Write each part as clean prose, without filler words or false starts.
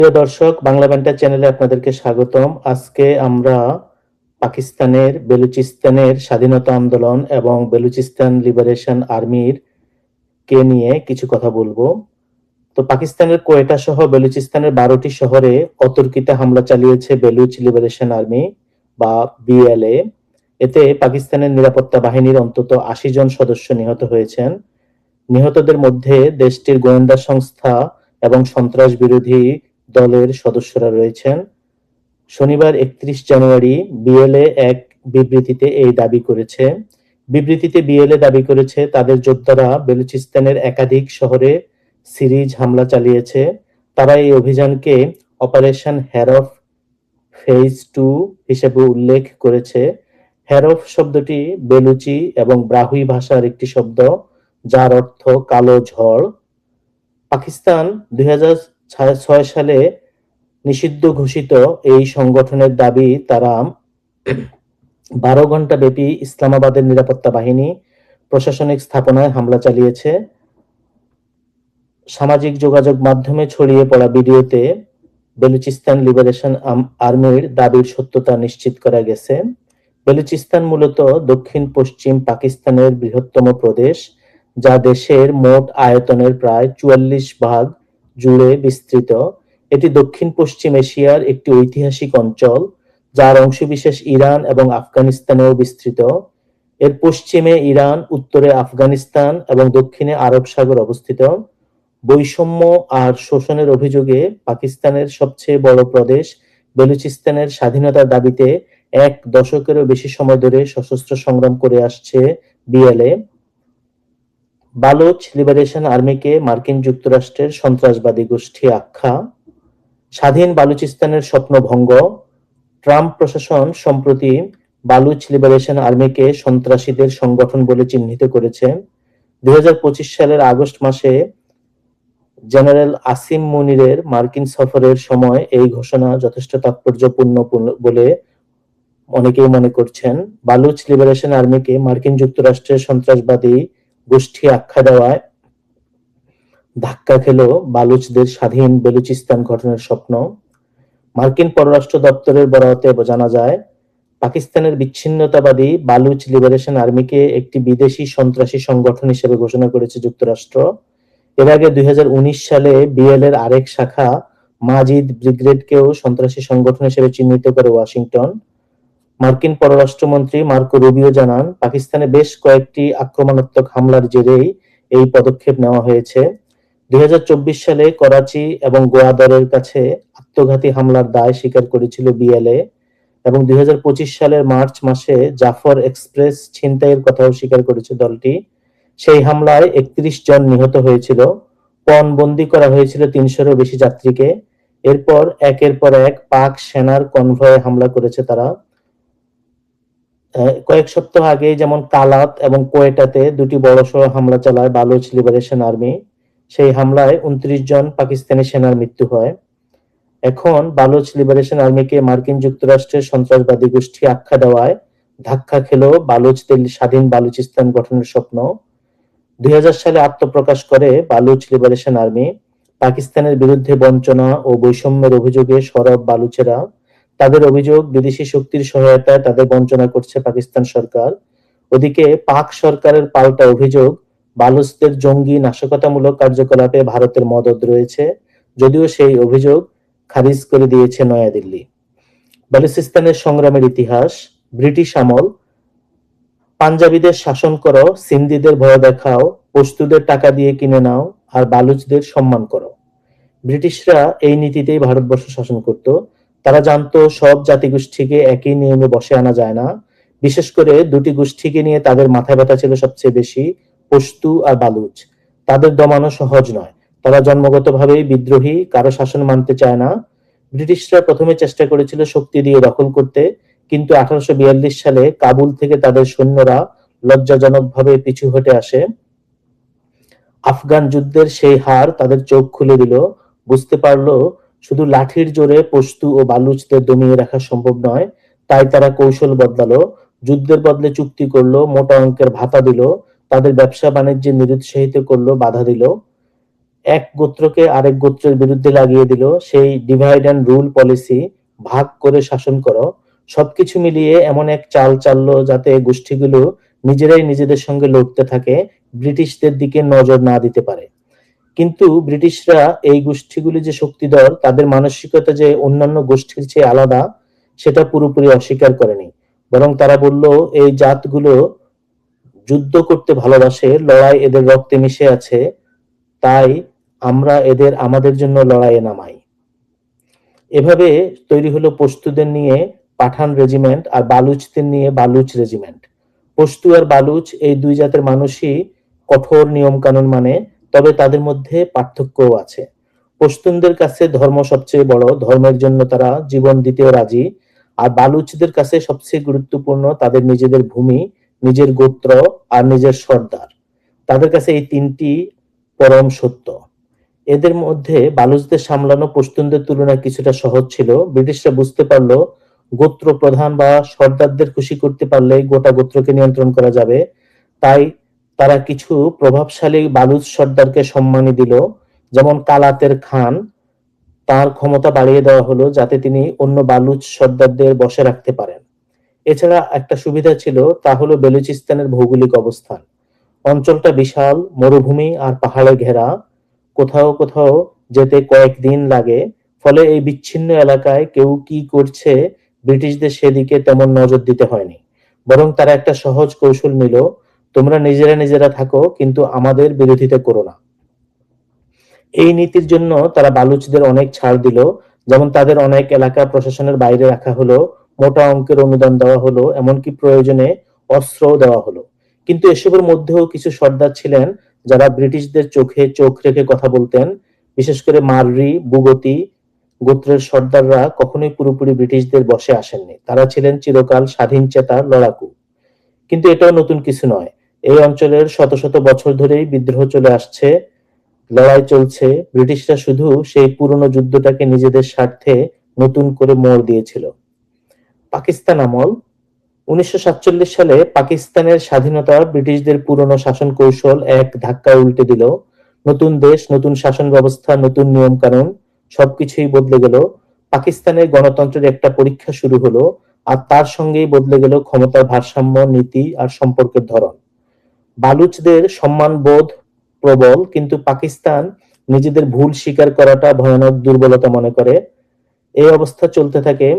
প্রিয় দর্শক, বাংলা ব্যান্টার চ্যানেলে আপনাদেরকে স্বাগতম। আজকে আমরা পাকিস্তানের বেলুচিস্তানের স্বাধীনতা আন্দোলন এবং বেলুচিস্তান লিবারেশন আর্মির কে নিয়ে কিছু কথা বলবো। তো পাকিস্তানের কোয়েটা সহ বেলুচিস্তানের 12টি শহরে অতর্কিত হামলা চালিয়েছে বেলুচ লিবারেশন আর্মি বা বিএলএ। এতে পাকিস্তানের নিরাপত্তা বাহিনীর অন্তত 80 জন সদস্য নিহত হয়েছেন। নিহতদের মধ্যে দেশটির গোয়েন্দা সংস্থা এবং সন্ত্রাস বিরোধী দলের সদস্যরা রয়েছেন। শনিবার 31 জানুয়ারি বিএলএ এক বিবৃতিতে এই দাবি করেছে। বিবৃতিতে বিএলএ দাবি করেছে তাদের যোদ্ধারা বেলুচিস্তানের একাধিক শহরে সিরিজ হামলা চালিয়েছে। তারা এই অভিযানকে অপারেশন হেরফ ফেজ 2 হিসেবে উল্লেখ করেছে। হেরফ শব্দটি বেলুচি এবং ব্রাহুই ভাষার একটি শব্দ, যার অর্থ কালো ঝড়। পাকিস্তান 2006 সালে নিষিদ্ধ ঘোষিত এই সংগঠনের দাবি তারা 12 ঘন্টা ব্যাপী ইসলামাবাদের নিরাপত্তা বাহিনী প্রশাসনিক স্থাপনায় হামলা চালিয়েছে। সামাজিক যোগাযোগ মাধ্যমে ছড়িয়ে পড়া ভিডিওতে বেলুচিস্তান লিবারেশন আর্মির দাবির সত্যতা নিশ্চিত করা গেছে। বেলুচিস্তান মূলত দক্ষিণ পশ্চিম পাকিস্তানের বৃহত্তম প্রদেশ, যা দেশের মোট আয়তনের প্রায় 44% জুড়ে বিস্তৃত। এটি দক্ষিণ পশ্চিম এশিয়ার একটি ঐতিহাসিক অঞ্চল, যার অংশবিশেষ ইরান এবং আফগানিস্তানেও বিস্তৃত। এর পশ্চিমে ইরান, উত্তরে আফগানিস্তান এবং দক্ষিণে আরব সাগর অবস্থিত। বৈষম্য আর শোষণের অভিযোগে পাকিস্তানের সবচেয়ে বড় প্রদেশ বেলুচিস্তানের স্বাধীনতার দাবিতে 1 দশকেরও বেশি সময় ধরে সশস্ত্র সংগ্রাম করে আসছে বিএলএ। বালুচ লিবারেশন আর্মিকে মার্কিন যুক্তরাষ্ট্রের সন্ত্রাসবাদী গোষ্ঠী আখ্যা। স্বাধীন বালুচিস্তানের স্বপ্ন ভঙ্গ। ট্রাম্প প্রশাসন সম্প্রতি বালুচ লিবারেশন আর্মিকে সন্ত্রাসীদের সংগঠন বলে চিহ্নিত করেছে। 2025 সালের আগস্ট মাসে জেনারেল আসিম মুনিরের মার্কিন সফরের সময় এই ঘোষণা যথেষ্ট তাৎপর্যপূর্ণ বলে অনেকেই মনে করছেন। বালুচ লিবারেশন আর্মিকে মার্কিন যুক্তরাষ্ট্রের সন্ত্রাসবাদী গোষ্ঠী আখ্যা দেওয়ায় ধাক্কা খেল বালুচদের স্বাধীন বেলুচিস্তান গঠনের স্বপ্ন। মার্কিন পররাষ্ট্র দপ্তরের বরাতে জানা যায়, পাকিস্তানের বিচ্ছিন্নতাবাদী বালুচ লিবারেশন আর্মিকে একটি বিদেশি সন্ত্রাসী সংগঠন হিসেবে ঘোষণা করেছে যুক্তরাষ্ট্র। এর আগে 2019 সালে বিএল এর আরেক শাখা মাজিদ ব্রিগেডকেও সন্ত্রাসী সংগঠন হিসেবে চিহ্নিত করে ওয়াশিংটন। মার্কিন পররাষ্ট্রমন্ত্রী মার্কো রুবিও জানান, পাকিস্তানে বেশ কয়েকটি আক্রমণাত্মক হামলার জেরেই এই পদক্ষেপ নেওয়া হয়েছে। 2024 সালে করাচি এবং গোয়াদরের কাছে আত্মঘাতী হামলার দায় স্বীকার করেছিল বিএলএ এবং 2025 সালের মার্চ মাসে জাফর এক্সপ্রেস ছিনতাইয়ের কথাও স্বীকার করেছে দলটি। সেই হামলায় 31 জন নিহত হয়েছিল। পণবন্দি করা হয়েছিল 300-এরও বেশি যাত্রীকে। এরপর একের পর এক পাক সেনার কনভয়ে হামলা করেছে তারা। কয়েক সপ্তাহ আগে যেমন কালাত এবং কোয়েটাতে দুটি বড়সড় হামলা চালায় বালুচ লিবারেশন আর্মি। সেই হামলায় 29 জন পাকিস্তানি সেনার মৃত্যু হয়। এখন বালুচ লিবারেশন আর্মিকে মার্কিন যুক্তরাষ্ট্রের সন্ত্রাসবাদী গোষ্ঠী আখ্যা দেওয়ায় ধাক্কা খেল বালুচদের স্বাধীন বালুচিস্তান গঠনের স্বপ্ন। 2000 সালে আত্মপ্রকাশ করে বালুচ লিবারেশন আর্মি। পাকিস্তানের বিরুদ্ধে বঞ্চনা ও বৈষম্যের অভিযোগে সরব বালুচেরা। তাদের অভিযোগ, বিদেশি শক্তির সহায়তায় তাদের বঞ্চনা করছে পাকিস্তান সরকার। ওদিকে পাক সরকারের পাল্টা অভিযোগ, বালুচদের জঙ্গি নাশকতামূলক কার্যকলাপে ভারতের মদদ রয়েছে, যদিও সেই অভিযোগ খারিজ করে দিয়েছে নয়াদিল্লি। বালুচিস্তানের সংগ্রামের ইতিহাস। ব্রিটিশ আমল। পাঞ্জাবিদের শাসন করো, সিন্ধিদের ভয় দেখাও, পশতুদের টাকা দিয়ে কিনে নাও, আর বালুচদের সম্মান করো। ব্রিটিশরা এই নীতিতেই ভারতবর্ষ শাসন করত। তারা জানতো সব জাতিগোষ্ঠীকে একই নিয়মে বসে আনা যায় না। বিশেষ করে দুটি গোষ্ঠীকে নিয়ে তাদের মাথা ব্যথা ছিল সবচেয়ে বেশি, পশতু আর বালুচ। তাদের দমানো সহজ নয়। তারা জন্মগতভাবেই বিদ্রোহী, কারো শাসন মানতে চায় না। ব্রিটিশরা প্রথমে চেষ্টা করেছিল শক্তি দিয়ে দখল করতে, কিন্তু 1842 সালে কাবুল থেকে তাদের সৈন্যরা লজ্জাজনকভাবে পিছু হটে আসে। আফগান যুদ্ধের সেই হার তাদের চোখ খুলে দিল। বুঝতে পারলো শুধু লাঠির জোরে পশতু ও বালুচদের দমিয়ে রাখা সম্ভব নয়। তাই তারা কৌশল বদলালো, যুদ্ধের বদলে চুক্তি করলো, মোটা অঙ্কের ভাতা দিল, তাদের ব্যবসা বাণিজ্যে নিরুৎসাহিত করলো, বাধা দিল। এক গোত্রকে আরেক গোত্রের বিরুদ্ধে লাগিয়ে দিল, সেই ডিভাইড অ্যান্ড রুল পলিসি, ভাগ করে শাসন করো, সবকিছু মিলিয়ে এমন এক চাল চাললো যাতে গোষ্ঠীগুলো নিজেরাই নিজেদের সঙ্গে লড়তে থাকে, ব্রিটিশদের দিকে নজর না দিতে পারে। কিন্তু ব্রিটিশরা এই গোষ্ঠীগুলি যে শক্তিধর, তাদের মানসিকতা যে অন্যান্য গোষ্ঠীর চেয়ে আলাদা, সেটা পুরোপুরি অস্বীকার করেনি। বরং তারা বলল, এই জাতগুলো যুদ্ধ করতে ভালোবাসে, লড়াই এদের রক্তে মিশে আছে, তাই আমরা এদের আমাদের জন্য লড়াইয়ে নামাই। এভাবে তৈরি হলো পশতুদের নিয়ে পাঠান রেজিমেন্ট আর বালুচদের নিয়ে বালুচ রেজিমেন্ট। পশতু আর বালুচ এই দুই জাতের মানুষই কঠোর নিয়ম কানুন মানে, তবে তাদের মধ্যে পার্থক্যও আছে। পশতুনদের কাছে ধর্ম সবচেয়ে বড়, ধর্মের জন্য তারা জীবন দিতেও রাজি। আর বালুচদের কাছে সবচেয়ে গুরুত্বপূর্ণ তাদের নিজেদের ভূমি, নিজের গোত্র আর নিজের সর্দার। তাদের কাছে এই তিনটি পরম সত্য। এদের মধ্যে বালুচদের সামলানো পশতুনদের তুলনায় কিছুটা সহজ ছিল। ব্রিটিশরা বুঝতে পারলো গোত্র প্রধান বা সর্দারদের খুশি করতে পারলে গোটা গোত্রকে নিয়ন্ত্রণ করা যাবে। তাই তারা কিছু প্রভাবশালী বালুচ সর্দারকে সম্মানী দিল, যেমন কালাতের খান। তার ক্ষমতা বাড়িয়ে দেওয়া হলো যাতে তিনি অন্য বালুচ সর্দারদের বশে রাখতে পারেন। এছাড়া একটা সুবিধা ছিল, তা হলো বেলুচিস্তানের ভৌগোলিক অবস্থান। অঞ্চলটা বিশাল, মরুভূমি আর পাহাড়ে ঘেরা, কোথাও কোথাও যেতে কয়েকদিন লাগে। ফলে এই বিচ্ছিন্ন এলাকায় কেউ কি করছে ব্রিটিশদের সেদিকে তেমন নজর দিতে হয়নি। বরং তারা একটা সহজ কৌশল নিল, তোমরা নিজেরা নিজেরা থাকো, কিন্তু আমাদের বিরোধিতা করো না। এই নীতির জন্য তারা বালুচদের অনেক ছাড় দিল, যেমন তাদের অনেক এলাকা প্রশাসনের বাইরে রাখা হলো, মোটা অঙ্কের অনুদান দেওয়া হলো, এমনকি প্রয়োজনে অস্ত্রও দেওয়া হলো। কিন্তু এসবের মধ্যেও কিছু সর্দার ছিলেন যারা ব্রিটিশদের চোখে চোখ রেখে কথা বলতেন। বিশেষ করে মাররি, বুগতি গোত্রের সর্দাররা কখনোই পুরোপুরি ব্রিটিশদের বশে আসেননি। তারা ছিলেন চিরকাল স্বাধীন চেতা লড়াকু। কিন্তু এটাও নতুন কিছু নয়। এই অঞ্চলের শত শত বছর ধরেই বিদ্রোহ চলে আসছে, লড়াই চলছে। ব্রিটিশরা শুধু সেই পুরনো যুদ্ধটাকে নিজেদের স্বার্থে নতুন করে মোড় দিয়েছিল। পাকিস্তান আমল। 1947 সালে পাকিস্তানের স্বাধীনতা ব্রিটিশদের পুরনো শাসন কৌশল এক ধাক্কায় উল্টে দিল। নতুন দেশ, নতুন শাসন ব্যবস্থা, নতুন নিয়ম কানুন, সবকিছুই বদলে গেল। পাকিস্তানের গণতন্ত্রের একটা পরীক্ষা শুরু হলো, আর তার সঙ্গেই বদলে গেল ক্ষমতার ভারসাম্য, নীতি আর সম্পর্কের ধরন। বালুচদের সম্মানবোধ প্রবল, কিন্তু পাকিস্তান নিজেদের ভুল স্বীকার করাটা ভয়ানক দুর্বলতা মনে করে। এই অবস্থা চলতে থাকে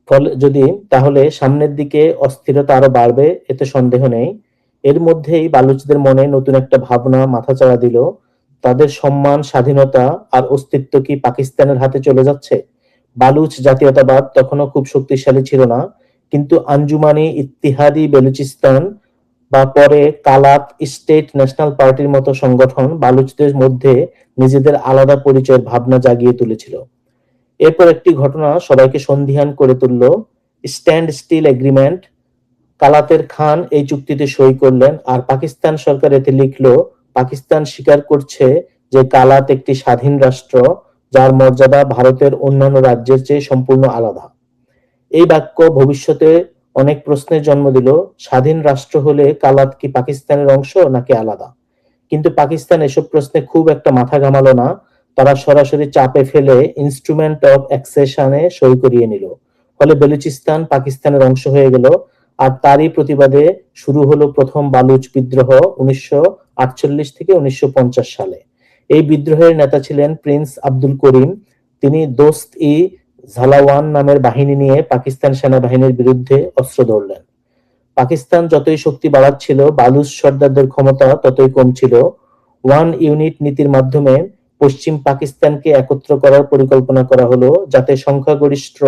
ফলে তাহলে সামনের দিকে অস্থিরতা আরো বাড়বে, এতে সন্দেহ নেই। এর মধ্যেই বালুচদের মনে নতুন একটা ভাবনা মাথাচাড়া দিল, তাদের সম্মান, স্বাধীনতা আর অস্তিত্ব কি পাকিস্তানের হাতে চলে যাচ্ছে? বালুচ জাতীয়তাবাদ তখনও খুব শক্তিশালী ছিল না, কিন্তু আঞ্জুমানি ইত্তিহাদি বেলুচিস্তান বা পরে কালাত স্টেট ন্যাশনাল পার্টির মতো সংগঠন বালুচদের মধ্যে নিজেদের আলাদা পরিচয়ের ভাবনা জাগিয়ে তুলেছিল। এরপর একটি ঘটনা সবাইকে সন্দিহান করে তুলল, স্ট্যান্ড স্টিল এগ্রিমেন্ট। কালাতের খান এই চুক্তিতে সই করলেন, আর পাকিস্তান সরকার এতে লিখল, পাকিস্তান স্বীকার করছে যে কালাত একটি স্বাধীন রাষ্ট্র, যার মর্যাদা ভারতের অন্যান্য রাজ্যের চেয়ে সম্পূর্ণ আলাদা। এই বাক্য ভবিষ্যতে অনেক প্রশ্নের জন্ম দিল। স্বাধীন রাষ্ট্র হলে কালাত কি পাকিস্তানের অংশ নাকি আলাদা? কিন্তু পাকিস্তান এসব প্রশ্নে খুব একটা মাথা ঘামালো না। তারা সরাসরি চাপে ফেলে ইনস্ট্রুমেন্ট অফ অ্যাক্সেশনে সই করিয়ে নিল। ফলে বেলুচিস্তান পাকিস্তানের অংশ হয়ে গেল। আর তারই প্রতিবাদে শুরু হলো প্রথম বালুচ বিদ্রোহ 1948 থেকে 1950 সালে। এই বিদ্রোহের নেতা ছিলেন প্রিন্স আব্দুল করিম। তিনি দোস্ত-ই ঝালাওয়ান নামের বাহিনী নিয়ে পাকিস্তান সেনাবাহিনীর বিরুদ্ধে অস্ত্র ধরলেন। পাকিস্তান যতই শক্তি বাড়াচ্ছিল, বালুচ সর্দারদের ক্ষমতা ততই কমছিল। ওয়ান ইউনিট নীতির মাধ্যমে পশ্চিম পাকিস্তানকে একত্র করার পরিকল্পনা করা হলো, যাতে সংখ্যাগরিষ্ঠ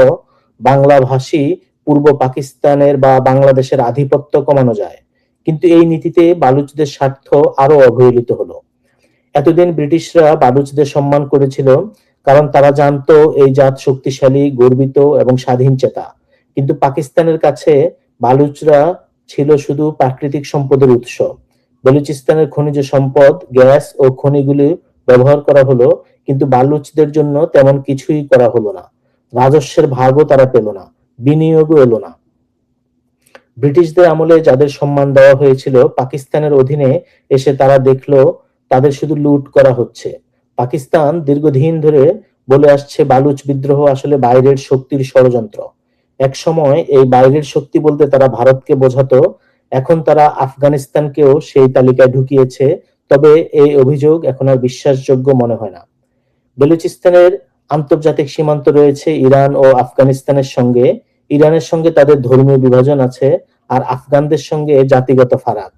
বাংলাভাষী পূর্ব পাকিস্তানের বা বাংলাদেশের আধিপত্য কমানো যায়। কিন্তু এই নীতিতে বালুচদের স্বার্থ আরো অবহেলিত হলো। এতদিন ব্রিটিশরা বালুচদের সম্মান করেছিল, কারণ তারা জানতো এই জাত শক্তিশালী, গর্বিত এবং স্বাধীন চেতা। কিন্তু পাকিস্তানের কাছে বালুচরা ছিল শুধু প্রাকৃতিক সম্পদের উৎস। বেলুচিস্তানের খনিজ সম্পদ, গ্যাস ও খনিগুলি ব্যবহার করা হলো, কিন্তু বালুচদের জন্য তেমন কিছুই করা হলো না। রাজস্বের ভাগও তারা পেল না, বিনিয়োগও এলো না। ব্রিটিশদের আমলে যাদের সম্মান দেওয়া হয়েছিল, পাকিস্তানের অধীনে এসে তারা দেখলো তাদের শুধু লুট করা হচ্ছে। পাকিস্তান দীর্ঘদিন ধরে বলে আসছে বালুচ বিদ্রোহ আসলে বাইরের শক্তির ষড়যন্ত্র। এক সময় এই বাইরের শক্তি বলতে তারা ভারতকে বোঝাতো, এখন তারা আফগানিস্তানকেও সেই তালিকায় ঢুকিয়েছে। তবে এই অভিযোগ এখন আর বিশ্বাসযোগ্য মনে হয় না। বেলুচিস্তানের আন্তর্জাতিক সীমান্ত রয়েছে ইরান ও আফগানিস্তানের সঙ্গে। ইরানের সঙ্গে তাদের ধর্মীয় বিভাজন আছে, আর আফগানদের সঙ্গে জাতিগত ফারাক।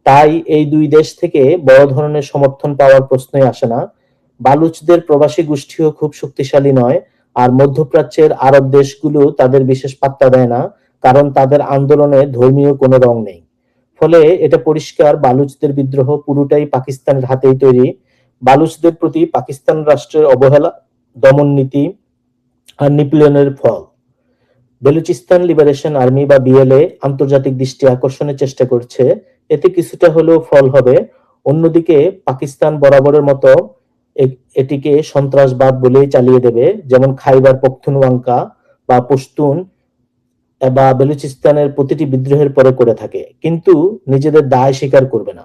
তাই এই দুই দেশ থেকে বড় ধরনের সমর্থন পাওয়ার প্রশ্নই আসে না। বালুচদের প্রবাসী গোষ্ঠীও খুব শক্তিশালী নয়, আর মধ্যপ্রাচ্যের আরব দেশগুলো তাদের বিশেষ পাত্তা দেয় না, কারণ তাদের আন্দোলনে ধর্মীয় কোনো রং নেই। ফলে এটা পরিষ্কার বালুচদের বিদ্রোহ পুরোটাই পাকিস্তানের হাতেই তৈরি। বালুচদের প্রতি পাকিস্তান রাষ্ট্রের অবহেলা, দমন নীতি আর নিপীড়নের ফল। বেলুচিস্তান লিবারেশন আর্মি বা বিএলএ আন্তর্জাতিক দৃষ্টি আকর্ষণের চেষ্টা করছে, এতে কিছুটা হলেও ফল হবে। অন্যদিকে পাকিস্তান বরাবরের মতো এটিকে সন্ত্রাসবাদ বলেই চালিয়ে দেবে, যেমন খাইবার পখতুনওয়াঙ্কা বা পশতুন বা বেলুচিস্তানের প্রতিটি বিদ্রোহের পরে করে থাকে, কিন্তু নিজেদের দায় স্বীকার করবে না।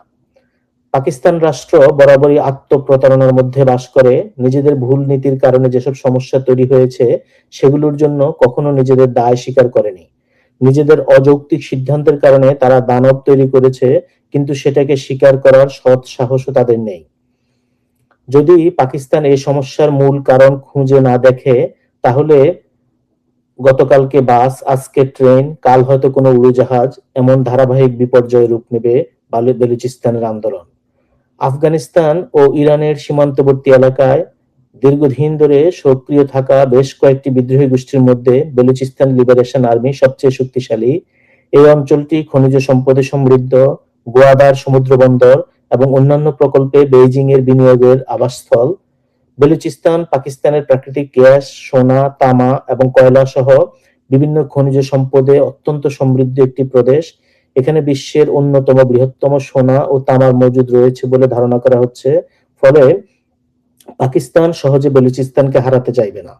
পাকিস্তান রাষ্ট্র বরাবরই আত্মপ্রতারণার মধ্যে বাস করে। নিজেদের ভুল নীতির কারণে যেসব সমস্যা তৈরি হয়েছে সেগুলোর জন্য কখনো নিজেদের দায় স্বীকার করেনি। নিজেদের অযৌক্তিক সিদ্ধান্তের কারণে তারা দানব তৈরি করেছে, কিন্তু সেটাকে স্বীকার করার সৎ সাহসও তাদের নেই। যদি পাকিস্তান এই সমস্যার মূল কারণ খুঁজে না দেখে, তাহলে গতকালকে বাস, আজকে ট্রেন, কাল হয়তো কোনো উড়োজাহাজ, এমন ধারাবাহিক বিপর্যয় রূপ নেবে বেলুচিস্তানের আন্দোলন। আফগানিস্তান ও ইরানের সীমান্তবর্তী এলাকায় দীর্ঘদিন ধরে সক্রিয় থাকা বেশ কয়েকটি বিদ্রোহী গোষ্ঠীর মধ্যে বেলুচিস্তান লিবারেশন আর্মি সবচেয়ে শক্তিশালী। এই অঞ্চলটি খনিজ সম্পদে সমৃদ্ধ, গোয়াদার সমুদ্র বন্দর এবং অন্যান্য প্রকল্পে বেইজিং এর বিনিয়োগের আবাসস্থল। বেলুচিস্তান পাকিস্তানের প্রাকৃতিক গ্যাস, সোনা, তামা এবং কয়লা সহ বিভিন্ন খনিজ সম্পদে অত্যন্ত সমৃদ্ধ একটি প্রদেশ। এখানে বিশ্বের অন্যতম বৃহত্তম সোনা ও তামার মজুদ রয়েছে বলে ধারণা করা হচ্ছে। ফলে পাকিস্তান সহজে বেলুচিস্তানকে হারাতে চাইবে না।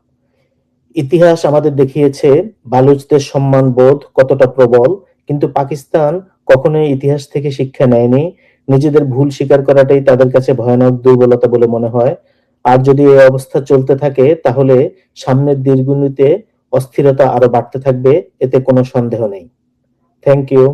ইতিহাস আমাদের দেখিয়েছে বালুচদের সম্মান বোধ কতটা প্রবল, কিন্তু পাকিস্তান কখনোই ইতিহাস থেকে শিক্ষা নেয়নি। নিজেদের ভুল স্বীকার করাটাই তাদের কাছে ভয়ানক দুর্বলতা বলে মনে হয়। আর যদি এই অবস্থা চলতে থাকে, তাহলে সামনের দিনগুলিতে অস্থিরতা আরো বাড়তে থাকবে, এতে কোনো সন্দেহ নেই। Thank you.